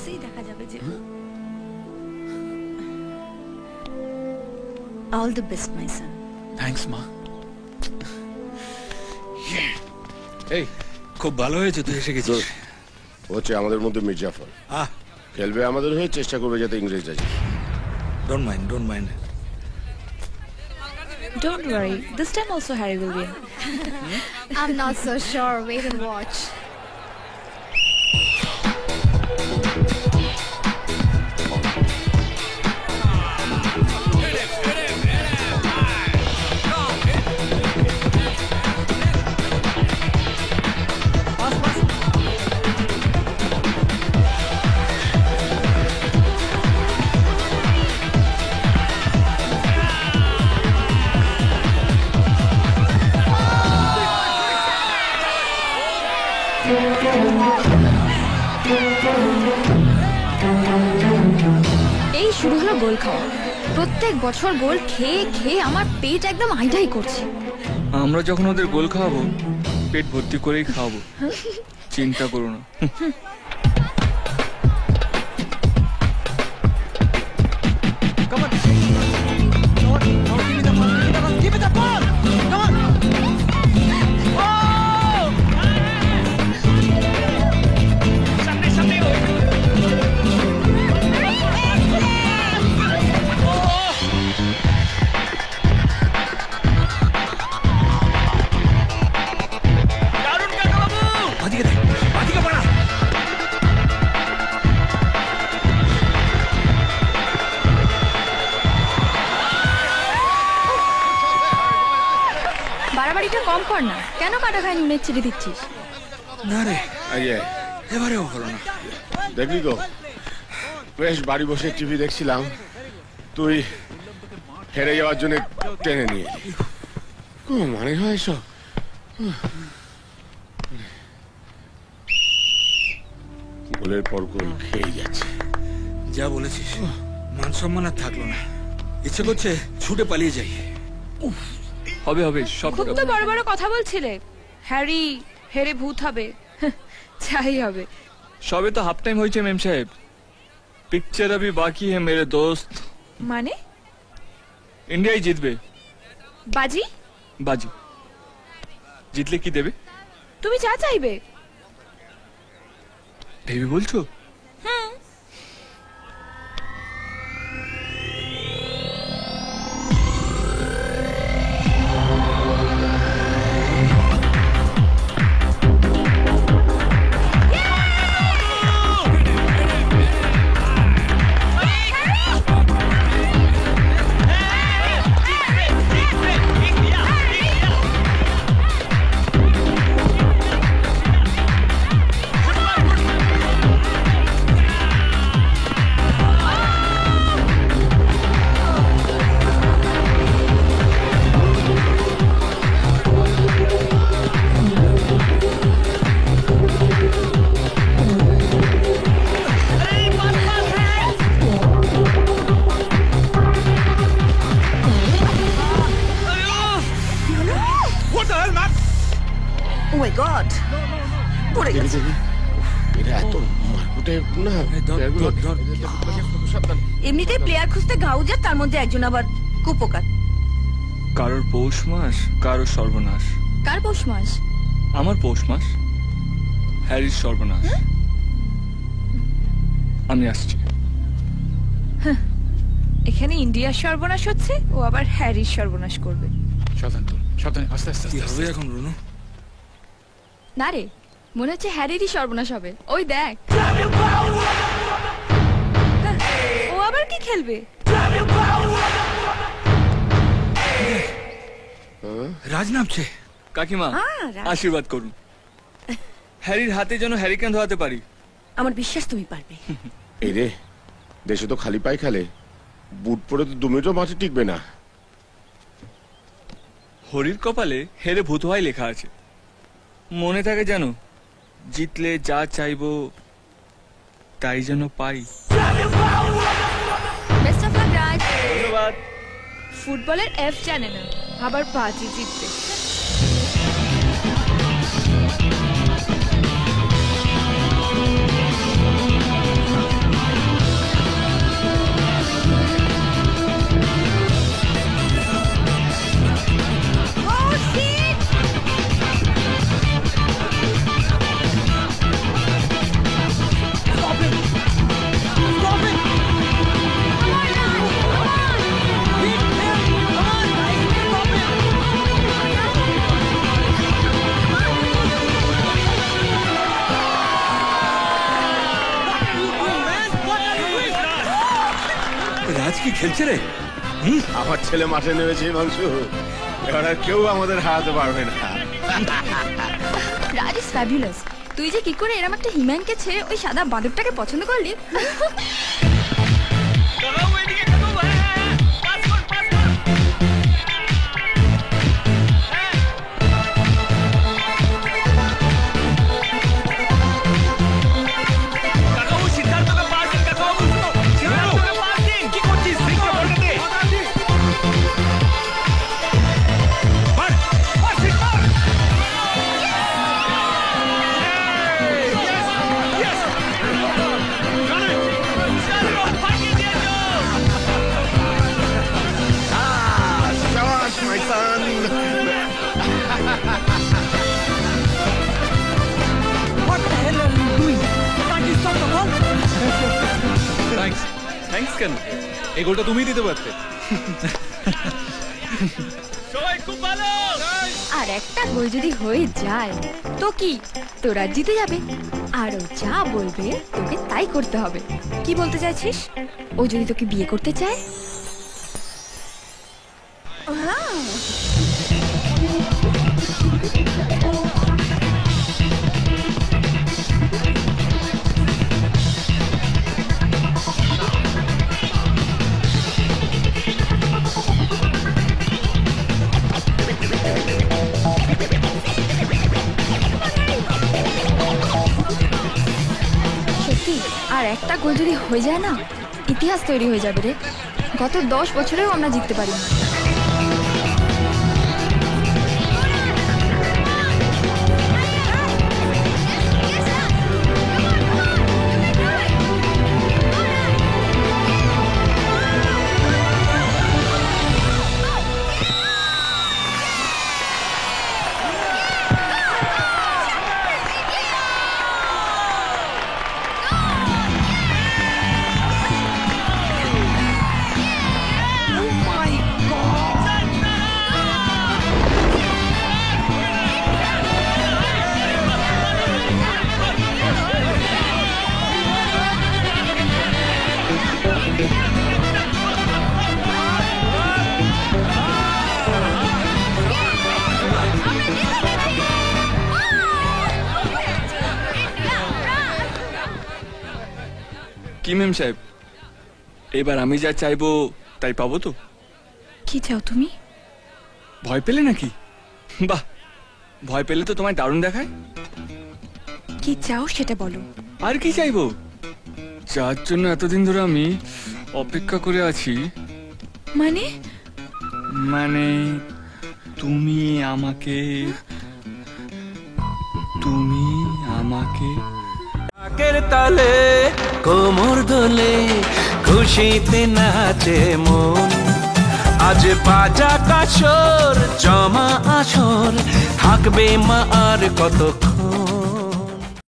বক্সেই দেখা যাবে যে। All the best my Son. Thanks মা। এই খুব ভালো হয়েছে তুই এসে গেছিস। হচ্ছে আমাদের মধ্যে মির্জাফর খেলবে আমাদের হয়ে, চেষ্টা করবে যাতে ইংরেজরা জিতে। Don't mind, don't mind. Don't worry, this time also Harry will win. I'm not so sure. Wait and watch. এই শুরু হলো গোল খাওয়া। প্রত্যেক বছর গোল খেয়ে খেয়ে আমার পেট একদম আইডাই করছে। আমরা যখন ওদের গোল খাওয়াবো পেট ভর্তি করেই খাওয়াবো, চিন্তা করো না। বাড়াবাড়িটা কম কর না, কেন কাটা খায় নুনের ছিটে দিচ্ছিস? না রে, আগে এবারেও হলো না। দেখলি তো, বেশ বাড়ি বসে টিভি দেখছিলাম, তুই হেরে যাওয়ার জন্য টেনে নিয়ে এলি। মানে হয় এসব? গোলের পর গোল খেয়ে যাচ্ছে। যা বলেছিস, মান সম্মান আর থাকলো না। ইচ্ছে করছে ছুটে পালিয়ে যাই। হবে হবে, সব খুব তো বড় বড় কথা বলছিলে। হ্যারি হেরে ভূত হবে, চাই হবে। সবে তো হাফ টাইম হয়েছে মেম সাহেব, পিকচার अभी बाकी है मेरे दोस्त। মানে ইন্ডিয়াই জিতবে। বাজি বাজি জিতলে কি দেবে? তুমি যা চাইবে। ভেবে বলছো? এমনিতেই প্লেয়ার খুঁজতে গাউজা, তার মধ্যে একজন আবার কুপোকার। কারোর পৌষ মাস, কারোর সর্বনাশ। কার পৌষ মাস? আমার পৌষ মাস, হ্যারির সর্বনাশ। আমি আসছি। এখানে ইন্ডিয়ার সর্বনাশ হচ্ছে, ও আবার হ্যারির সর্বনাশ করবে। সাবধান তো, সাবধান, আস্তে আস্তে। কি হবে এখন রুনু? না রে, মনে হচ্ছে হ্যারিরই সর্বনাশ হবে। ওই দেখ, ও আবার কি খেলবে? রাজ নামছে। কাকিমা আশীর্বাদ করুন, হ্যারির হাতে যেন হ্যারিকেন ধোয়াতে পারি। আমার বিশ্বাস তুমি পারবে। এই রে, দেশে তো খালি পায়ে খেলে, বুট পরে তো 2 মিনিটও মাঠে টিকবে না। হরির কপালে হেরে ভূত হয় লেখা আছে। মনে থাকে জানো, জিতলে যা চাইবো তাই যেন পাই। বেস্ট অফ লাক রাজ। ধন্যবাদ। ফুটবলের এফ জানে না, আবার বাজি জিতবে। রাজ কি খেলছে রে? আমার ছেলে মাঠে নেমেছে হিমাংশু, এবার আর কেউ আমাদের হারাতে পারবে না। রাজ ইজ ফ্যাবুলাস। তুই যে কি করে এরকম একটা হিম্যানকে ছেড়ে ওই সাদা বাঁদরটাকে পছন্দ করলি? Shabash, my son. থ্যাঙ্কস কেন? এই গোলটা তুমিই দিতে পারতে। সবাই খুব ভালো। আর একটা গোল যদি হয়ে যায় তো কি তোরা জিতে যাবে, আর ও যা বলবে তোকে তাই করতে হবে। কি বলতে চাইছিস? ও যদি তোকে বিয়ে করতে চায়? সত্যি আর একটা গোল যদি হয়ে যায় না, ইতিহাস তৈরি হয়ে যাবে রে। গত 10 বছরেও আমরা জিততে পারি না। কি মেম সাহেব, এবার আমি যা চাইবো তাই পাবো তো? কি চাও তুমি? ভয় পেলে নাকি? বাহ, ভয় পেলে তো তোমায় দারুণ দেখায়। কি চাও সেটা বলো। আর কি চাইবো? যার জন্য এতদিন ধরে আমি অপেক্ষা করে আছি। মানে? মানে তুমি আমাকে ঢাকের তালে কোমর দোলে খুশিতে নাচে মন। আজ বাজা কাসর জমা আসর থাকবে মা আর কতক্ষণ।